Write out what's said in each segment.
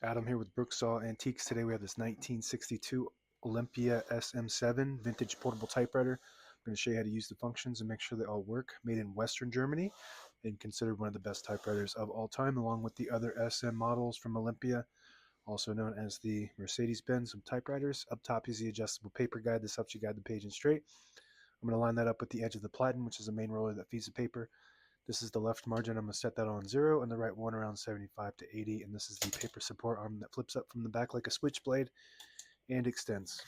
Adam here with Brooksaw Antiques. Today we have this 1962 Olympia SM7 vintage portable typewriter. I'm going to show you how to use the functions and make sure they all work. Made in Western Germany and considered one of the best typewriters of all time, along with the other SM models from Olympia, also known as the Mercedes-Benz of typewriters. Up top is the adjustable paper guide. This helps you guide the page in straight. I'm going to line that up with the edge of the platen, which is the main roller that feeds the paper. This is the left margin. I'm going to set that on 0 and the right one around 75 to 80. And this is the paper support arm that flips up from the back like a switchblade and extends.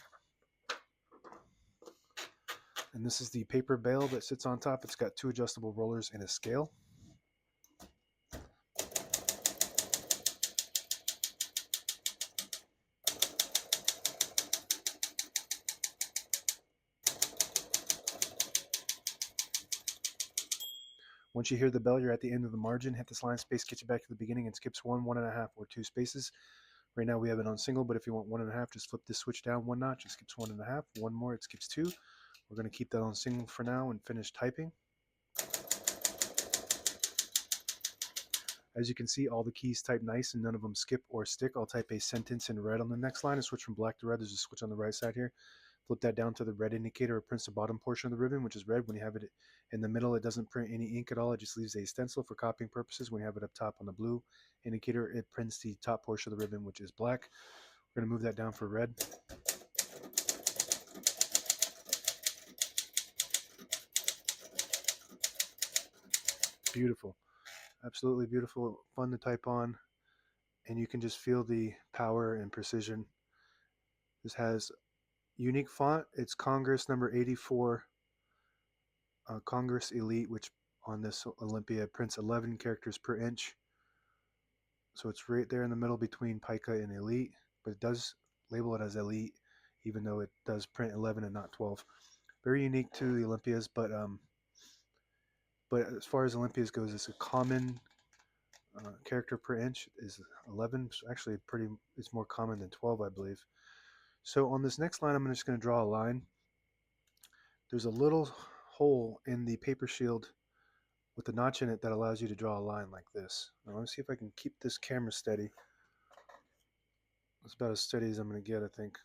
And this is the paper bale that sits on top. It's got 2 adjustable rollers and a scale. Once you hear the bell, you're at the end of the margin. Hit this line space, get you back to the beginning, and skips 1, 1.5, or 2 spaces. Right now we have it on single, but if you want 1.5, just flip this switch down 1 notch. It skips 1.5. 1 more, it skips 2. We're going to keep that on single for now and finish typing. As you can see, all the keys type nice and none of them skip or stick. I'll type a sentence in red on the next line and switch from black to red. There's a switch on the right side here. Flip that down to the red indicator. It prints the bottom portion of the ribbon, which is red. When you have it in the middle, it doesn't print any ink at all. It just leaves a stencil for copying purposes. When you have it up top on the blue indicator, it prints the top portion of the ribbon, which is black. We're going to move that down for red. Beautiful. Absolutely beautiful. Fun to type on. And you can just feel the power and precision. This has unique font. It's Congress number 84, Congress Elite, which on this Olympia prints 11 characters per inch. So it's right there in the middle between Pica and Elite, but it does label it as Elite, even though it does print 11 and not 12. Very unique to the Olympias, but as far as Olympias goes, it's a common character per inch is 11. So actually, it's more common than 12, I believe. So on this next line, I'm just going to draw a line. There's a little hole in the paper shield with a notch in it that allows you to draw a line like this. Now let me see if I can keep this camera steady. It's about as steady as I'm going to get, I think.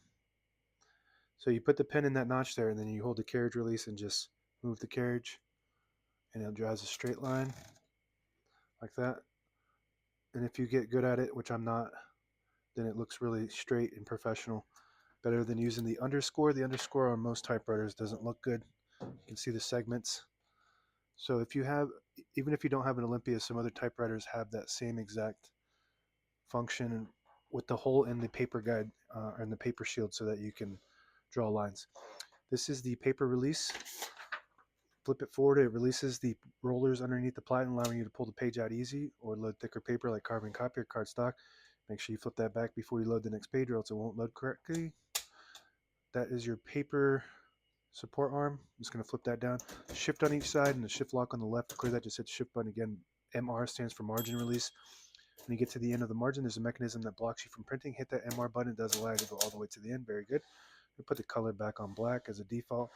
So you put the pen in that notch there, and then you hold the carriage release and just move the carriage, and it draws a straight line like that. And if you get good at it, which I'm not, then it looks really straight and professional. Better than using the underscore. The underscore on most typewriters doesn't look good. You can see the segments. So if you have, even if you don't have an Olympia, some other typewriters have that same exact function with the hole in the paper guide or in the paper shield so that you can draw lines. This is the paper release. Flip it forward, it releases the rollers underneath the platen, allowing you to pull the page out easy or load thicker paper like carbon copy or cardstock. Make sure you flip that back before you load the next page or else it won't load correctly. That is your paper support arm. I'm just going to flip that down. Shift on each side and the shift lock on the left. To clear that, just hit the shift button again. MR stands for margin release. When you get to the end of the margin, there's a mechanism that blocks you from printing. Hit that MR button. It does allow you to go all the way to the end. Very good. We put the color back on black as a default.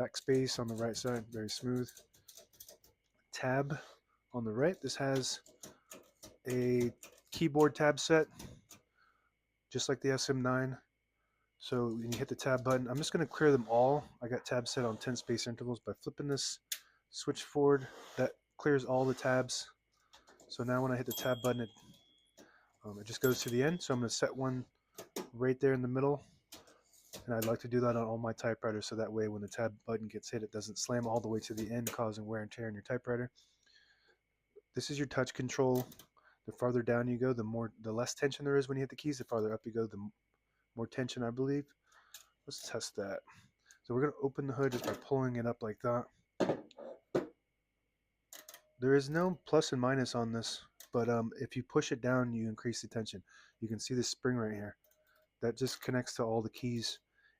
Backspace on the right side, very smooth. Tab on the right. This has a keyboard tab set, just like the SM9. So when you hit the tab button, I'm just going to clear them all. I got tabs set on 10 space intervals. By flipping this switch forward, that clears all the tabs. So now when I hit the tab button, it just goes to the end. So I'm going to set one right there in the middle. And I'd like to do that on all my typewriters so that way when the tab button gets hit, it doesn't slam all the way to the end, causing wear and tear in your typewriter. This is your touch control. The farther down you go, the less tension there is when you hit the keys. The farther up you go, the more tension, I believe. Let's test that. So we're going to open the hood just by pulling it up like that. There is no plus and minus on this, but if you push it down, you increase the tension. You can see the spring right here. That just connects to all the keys.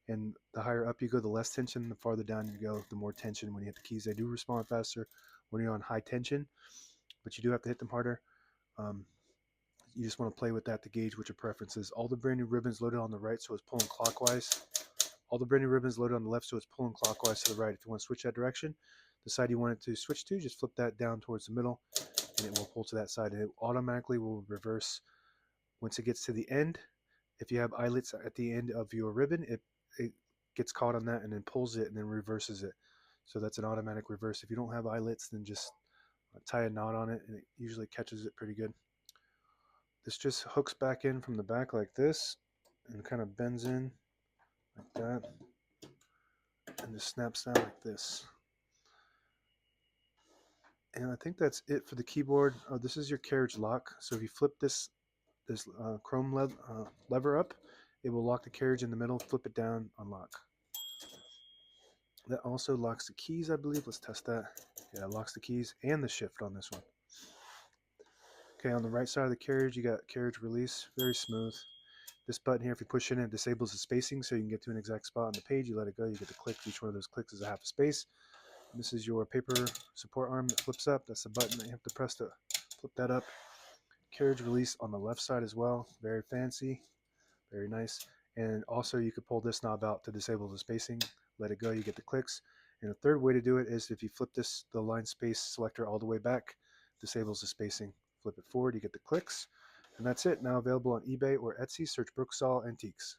And the higher up you go, the less tension. The farther down you go, the more tension when you hit the keys. They do respond faster when you're on high tension, but you do have to hit them harder. You just want to play with that to gauge what your preference is. All the brand new ribbons loaded on the right, so it's pulling clockwise. All the brand new ribbons loaded on the left, so it's pulling clockwise to the right. If you want to switch that direction, the side you want it to switch to, just flip that down towards the middle, and it will pull to that side. And it automatically will reverse Once it gets to the end, if you have eyelets at the end of your ribbon, it gets caught on that and then pulls it and then reverses it. So that's an automatic reverse. If you don't have eyelets, then just tie a knot on it and it usually catches it pretty good. This just hooks back in from the back like this and kind of bends in like that and just snaps down like this. And I think that's it for the keyboard. Oh, this is your carriage lock. So if you flip this chrome lever up, it will lock the carriage in the middle. Flip it down, unlock. That also locks the keys, I believe. Let's test that. Yeah, it locks the keys and the shift on this one. Okay, on the right side of the carriage, you got carriage release. Very smooth. This button here, if you push in, it disables the spacing so you can get to an exact spot on the page. You let it go, you get the clicks. Each one of those clicks is a half a space. And this is your paper support arm that flips up. That's the button that you have to press to flip that up. Carriage release on the left side as well. Very fancy, very nice. And also you could pull this knob out to disable the spacing. Let it go, you get the clicks. And the third way to do it is if you flip the line space selector all the way back, disables the spacing. Flip it forward, you get the clicks. And that's it. Now available on eBay or Etsy. Search Brooksaw Antiques.